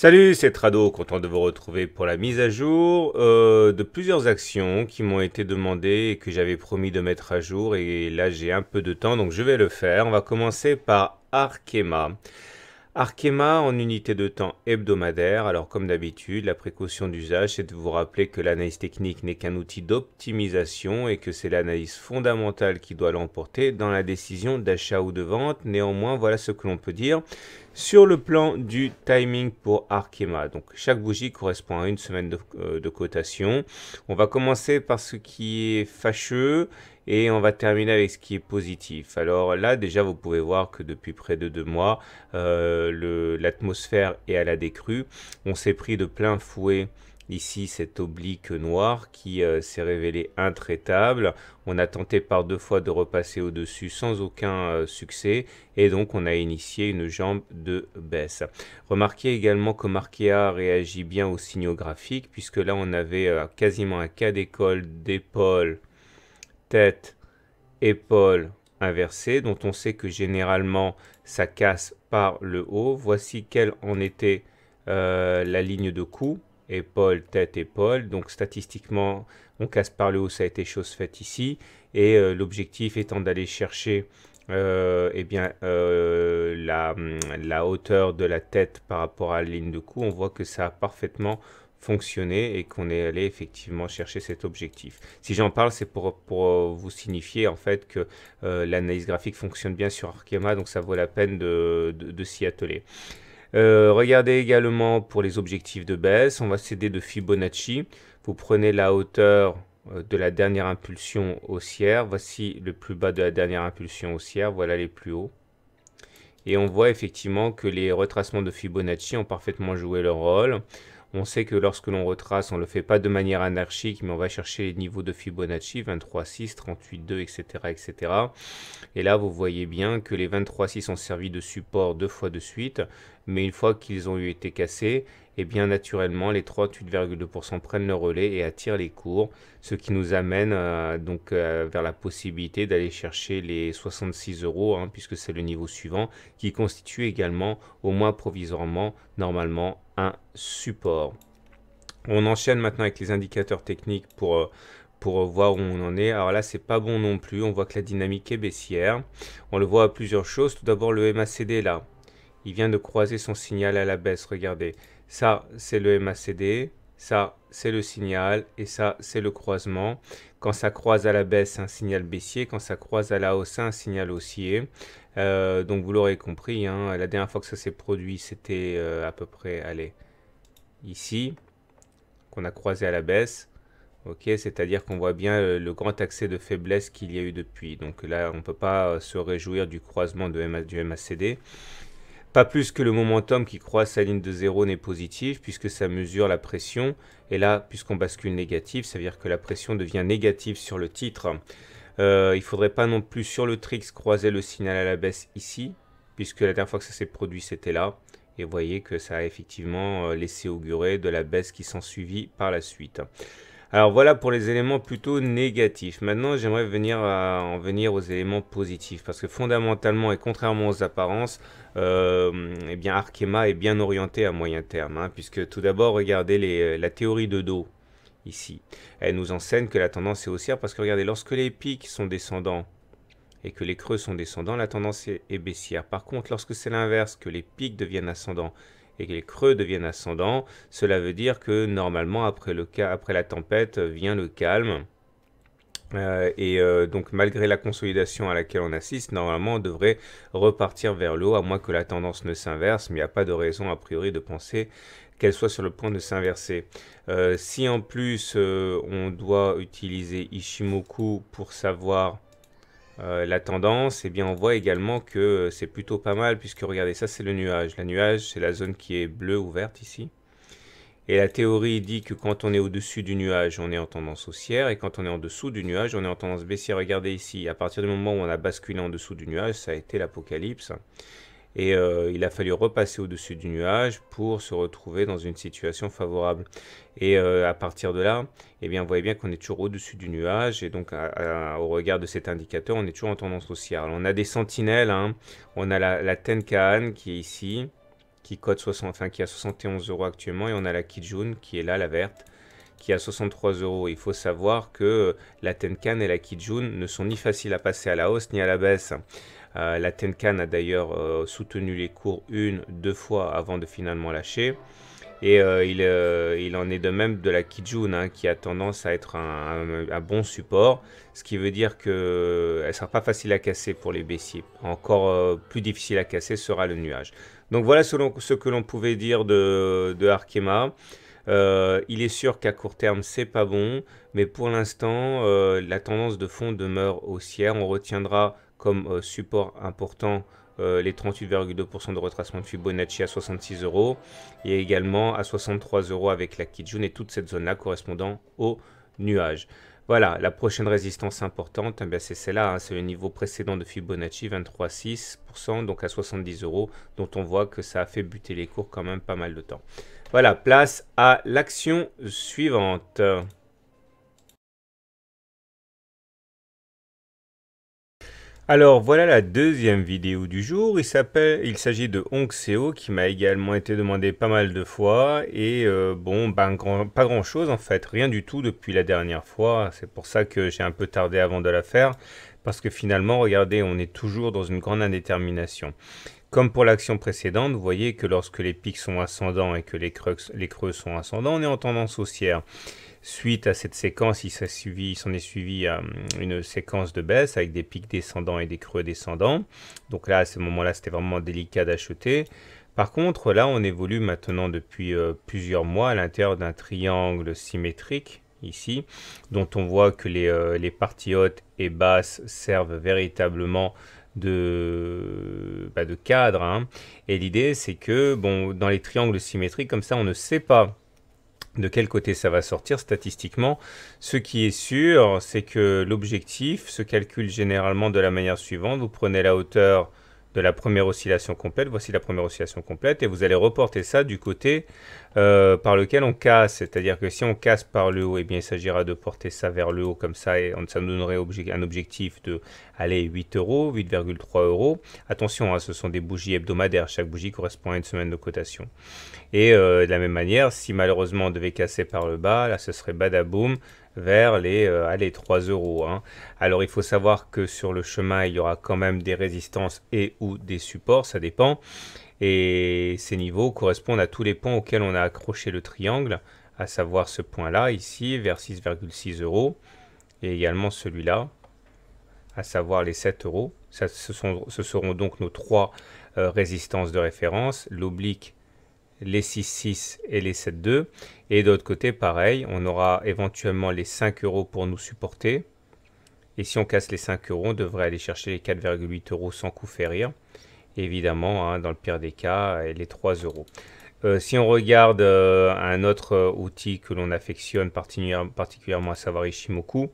Salut, c'est Trado, content de vous retrouver pour la mise à jour de plusieurs actions qui m'ont été demandées et que j'avais promis de mettre à jour. Et là, j'ai un peu de temps, donc je vais le faire. On va commencer par Arkema. Arkema en unité de temps hebdomadaire. Alors, comme d'habitude, la précaution d'usage, c'est de vous rappeler que l'analyse technique n'est qu'un outil d'optimisation et que c'est l'analyse fondamentale qui doit l'emporter dans la décision d'achat ou de vente. Néanmoins, voilà ce que l'on peut dire sur le plan du timing pour Arkema. Donc, chaque bougie correspond à une semaine de cotation. On va commencer par ce qui est fâcheux et on va terminer avec ce qui est positif. Alors là, déjà, vous pouvez voir que depuis près de 2 mois, l'atmosphère est à la décrue. On s'est pris de plein fouet ici cet oblique noir qui s'est révélé intraitable. On a tenté par 2 fois de repasser au-dessus sans aucun succès et donc on a initié une jambe de baisse. Remarquez également que Markea réagit bien aux signaux graphiques puisque là on avait quasiment un cas d'épaule, tête, épaule inversée dont on sait que généralement ça casse par le haut. Voici quelle en était la ligne de coup. Épaule, tête, épaule. Donc statistiquement, on casse par le haut, ça a été chose faite ici. Et l'objectif étant d'aller chercher la hauteur de la tête par rapport à la ligne de coup. On voit que ça a parfaitement fonctionné et qu'on est allé effectivement chercher cet objectif. Si j'en parle, c'est pour vous signifier en fait que l'analyse graphique fonctionne bien sur Arkema, donc ça vaut la peine de s'y atteler. Regardez également pour les objectifs de baisse, on va s'aider de Fibonacci. Vous prenez la hauteur de la dernière impulsion haussière. Voici le plus bas de la dernière impulsion haussière, voilà les plus hauts. Et on voit effectivement que les retracements de Fibonacci ont parfaitement joué leur rôle. On sait que lorsque l'on retrace, on ne le fait pas de manière anarchique, mais on va chercher les niveaux de Fibonacci, 23,6, 38,2, etc., etc. Et là, vous voyez bien que les 23,6 ont servi de support 2 fois de suite, mais une fois qu'ils ont été cassés, et bien naturellement, les 38,2% prennent le relais et attirent les cours, ce qui nous amène vers la possibilité d'aller chercher les 66 euros, puisque c'est le niveau suivant, qui constitue également, au moins provisoirement, normalement, un support. On enchaîne maintenant avec les indicateurs techniques pour voir où on en est. Alors là, c'est pas bon non plus. On voit que la dynamique est baissière. On le voit à plusieurs choses. Tout d'abord, le MACD là, il vient de croiser son signal à la baisse. Regardez, ça, c'est le MACD. Ça, c'est le signal. Et ça, c'est le croisement. Quand ça croise à la baisse, c'est un signal baissier. Quand ça croise à la hausse, c'est un signal haussier. Donc, vous l'aurez compris, la dernière fois que ça s'est produit, c'était à peu près, allez, ici, qu'on a croisé à la baisse. Ok, c'est-à-dire qu'on voit bien le grand accès de faiblesse qu'il y a eu depuis. Donc là, on ne peut pas se réjouir du croisement du MACD. Pas plus que le momentum qui croise sa ligne de 0 n'est positif, puisque ça mesure la pression. Et là, puisqu'on bascule négatif, ça veut dire que la pression devient négative sur le titre. Il ne faudrait pas non plus sur le TRIX croiser le signal à la baisse ici, puisque la dernière fois que ça s'est produit, c'était là. Et vous voyez que ça a effectivement laissé augurer de la baisse qui s'en suivit par la suite. Alors voilà pour les éléments plutôt négatifs. Maintenant, j'aimerais en venir aux éléments positifs, parce que fondamentalement et contrairement aux apparences, eh bien Arkema est bien orienté à moyen terme, puisque tout d'abord, regardez la théorie de dos ici. Elle nous enseigne que la tendance est haussière, parce que regardez, lorsque les pics sont descendants et que les creux sont descendants, la tendance est baissière. Par contre, lorsque c'est l'inverse, que les pics deviennent ascendants et que les creux deviennent ascendants, cela veut dire que normalement, après la tempête, vient le calme. Donc malgré la consolidation à laquelle on assiste, normalement on devrait repartir vers le haut, à moins que la tendance ne s'inverse, mais il n'y a pas de raison a priori de penser qu'elle soit sur le point de s'inverser. Si en plus on doit utiliser Ishimoku pour savoir la tendance, eh bien on voit également que c'est plutôt pas mal, puisque regardez, ça c'est le nuage. Le nuage, c'est la zone qui est bleue ou verte ici. Et la théorie dit que quand on est au-dessus du nuage, on est en tendance haussière, et quand on est en dessous du nuage, on est en tendance baissière. Regardez ici, à partir du moment où on a basculé en dessous du nuage, ça a été l'apocalypse. Et il a fallu repasser au-dessus du nuage pour se retrouver dans une situation favorable. Et à partir de là, eh bien, vous voyez bien qu'on est toujours au-dessus du nuage. Et donc, au regard de cet indicateur, on est toujours en tendance haussière. Alors, on a des sentinelles. On a la Tenkan qui est ici, qui cote 60, enfin, qui a 71 € actuellement, et on a la Kijun qui est là, la verte, qui a 63 €. Il faut savoir que la Tenkan et la Kijun ne sont ni faciles à passer à la hausse ni à la baisse. La Tenkan a d'ailleurs soutenu les cours deux fois avant de finalement lâcher. Et il en est de même de la Kijun, hein, qui a tendance à être un bon support, ce qui veut dire qu'elle ne sera pas facile à casser pour les baissiers. Encore plus difficile à casser sera le nuage. Donc voilà ce que l'on pouvait dire de Arkema. Il est sûr qu'à court terme, c'est pas bon, mais pour l'instant, la tendance de fond demeure haussière. On retiendra comme support important les 38,2% de retracement de Fibonacci à 66 € et également à 63 € avec la Kijun et toute cette zone-là correspondant au nuage. Voilà, la prochaine résistance importante, eh c'est celle-là, hein, c'est le niveau précédent de Fibonacci, 23,6%, donc à 70 €, dont on voit que ça a fait buter les cours quand même pas mal de temps. Voilà, place à l'action suivante. Alors voilà la deuxième vidéo du jour, il s'agit de Onxeo qui m'a également été demandé pas mal de fois et bon, ben, pas grand chose en fait, rien du tout depuis la dernière fois, c'est pour ça que j'ai un peu tardé avant de la faire, parce que finalement, regardez, on est toujours dans une grande indétermination. Comme pour l'action précédente, vous voyez que lorsque les pics sont ascendants et que les creux sont ascendants, on est en tendance haussière. Suite à cette séquence, il s'en est suivi une séquence de baisse avec des pics descendants et des creux descendants. Donc là, à ce moment-là, c'était vraiment délicat d'acheter. Par contre, là, on évolue maintenant depuis plusieurs mois à l'intérieur d'un triangle symétrique, ici, dont on voit que les parties hautes et basses servent véritablement de cadre. Hein. Et l'idée, c'est que bon, dans les triangles symétriques, comme ça, on ne sait pas de quel côté ça va sortir statistiquement. Ce qui est sûr, c'est que l'objectif se calcule généralement de la manière suivante. Vous prenez la hauteur de la première oscillation complète, voici la première oscillation complète, et vous allez reporter ça du côté par lequel on casse, c'est-à-dire que si on casse par le haut, eh bien, il s'agira de porter ça vers le haut comme ça, et ça nous donnerait un objectif de 8 €, 8,3 €. Attention, hein, ce sont des bougies hebdomadaires, chaque bougie correspond à une semaine de cotation. Et de la même manière, si malheureusement on devait casser par le bas, là ce serait badaboum vers les 3 €. Hein. Alors il faut savoir que sur le chemin, il y aura quand même des résistances et ou des supports, ça dépend. Et ces niveaux correspondent à tous les points auxquels on a accroché le triangle, à savoir ce point-là, ici, vers 6,6 €, et également celui-là, à savoir les 7 €. Ce seront donc nos trois résistances de référence, l'oblique, les 6,6 et les 7,2. Et d'autre côté, pareil, on aura éventuellement les 5 € pour nous supporter. Et si on casse les 5 €, on devrait aller chercher les 4,8 € sans coup férir. Évidemment, hein, dans le pire des cas, les 3 €. Si on regarde un autre outil que l'on affectionne particulièrement, à savoir Ichimoku,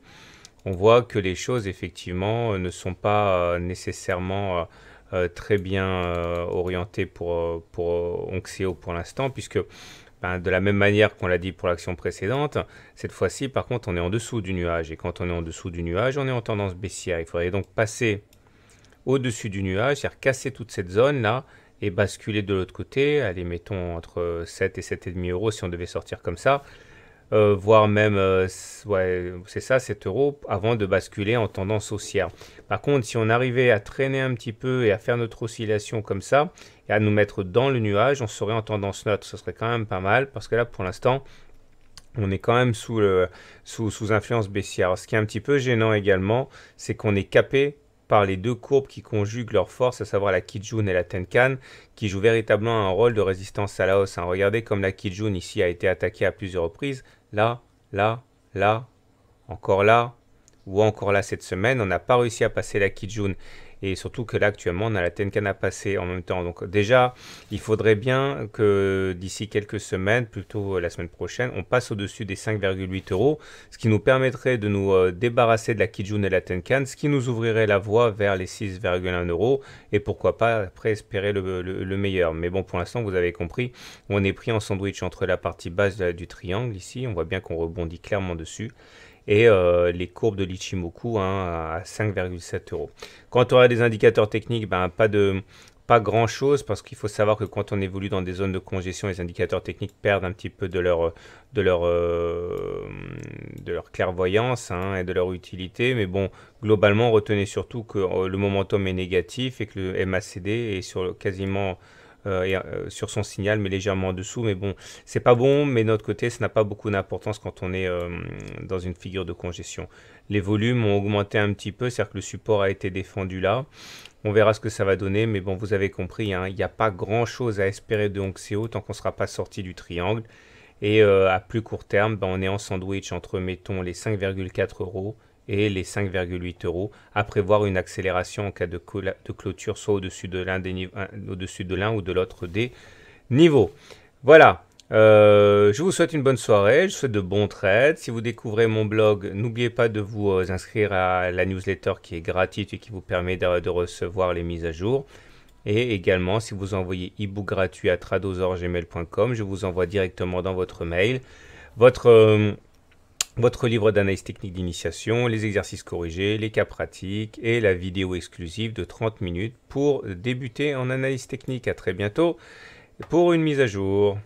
on voit que les choses effectivement ne sont pas nécessairement très bien orientées pour Onxeo pour l'instant, puisque de la même manière qu'on l'a dit pour l'action précédente, cette fois-ci par contre on est en dessous du nuage, et quand on est en dessous du nuage, on est en tendance baissière. Il faudrait donc passer au-dessus du nuage, c'est-à-dire casser toute cette zone-là et basculer de l'autre côté, allez, mettons entre 7 et 7,5 € si on devait sortir comme ça, voire même, ouais, c'est ça, 7 € avant de basculer en tendance haussière. Par contre, si on arrivait à traîner un petit peu et à faire notre oscillation comme ça, et à nous mettre dans le nuage, on serait en tendance neutre, ce serait quand même pas mal, parce que là, pour l'instant, on est quand même sous influence baissière. Alors, ce qui est un petit peu gênant également, c'est qu'on est capé par les deux courbes qui conjuguent leurs forces, à savoir la Kijun et la Tenkan, qui jouent véritablement un rôle de résistance à la hausse. Hein. Regardez comme la Kijun ici a été attaquée à plusieurs reprises. Là, là, là, encore là, ou encore là cette semaine. On n'a pas réussi à passer la Kijun. Et surtout que là, actuellement, on a la Tenkan à passer en même temps. Donc déjà, il faudrait bien que d'ici quelques semaines, plutôt la semaine prochaine, on passe au-dessus des 5,8 €, ce qui nous permettrait de nous débarrasser de la Kijun et la Tenkan, ce qui nous ouvrirait la voie vers les 6,1 € et pourquoi pas après espérer le meilleur. Mais bon, pour l'instant, vous avez compris, on est pris en sandwich entre la partie basse du triangle ici, on voit bien qu'on rebondit clairement dessus, et les courbes de l'Ichimoku, hein, à 5,7 €. Quand on aura des indicateurs techniques, pas de pas grand-chose parce qu'il faut savoir que quand on évolue dans des zones de congestion, les indicateurs techniques perdent un petit peu de leur, de leur clairvoyance hein, et de leur utilité. Mais bon, globalement, retenez surtout que le momentum est négatif et que le MACD est quasiment sur son signal, mais légèrement en dessous. Mais bon, c'est pas bon, mais de notre côté, ça n'a pas beaucoup d'importance quand on est dans une figure de congestion. Les volumes ont augmenté un petit peu, c'est-à-dire que le support a été défendu là. On verra ce que ça va donner, mais bon, vous avez compris, hein, il n'y a pas grand-chose à espérer de Onxeo tant qu'on ne sera pas sorti du triangle. Et à plus court terme, ben, on est en sandwich entre, mettons, les 5,4 euros et les 5,8 euros, à prévoir une accélération en cas de clôture, soit au-dessus de l'un ou de l'autre des niveaux. Voilà. Je vous souhaite une bonne soirée, je vous souhaite de bons trades. Si vous découvrez mon blog, n'oubliez pas de vous inscrire à la newsletter qui est gratuite et qui vous permet de recevoir les mises à jour. Et également, si vous envoyez e-book gratuit à tradosaur@gmail.com, je vous envoie directement dans votre mail votre livre d'analyse technique d'initiation, les exercices corrigés, les cas pratiques et la vidéo exclusive de 30 minutes pour débuter en analyse technique. À très bientôt pour une mise à jour.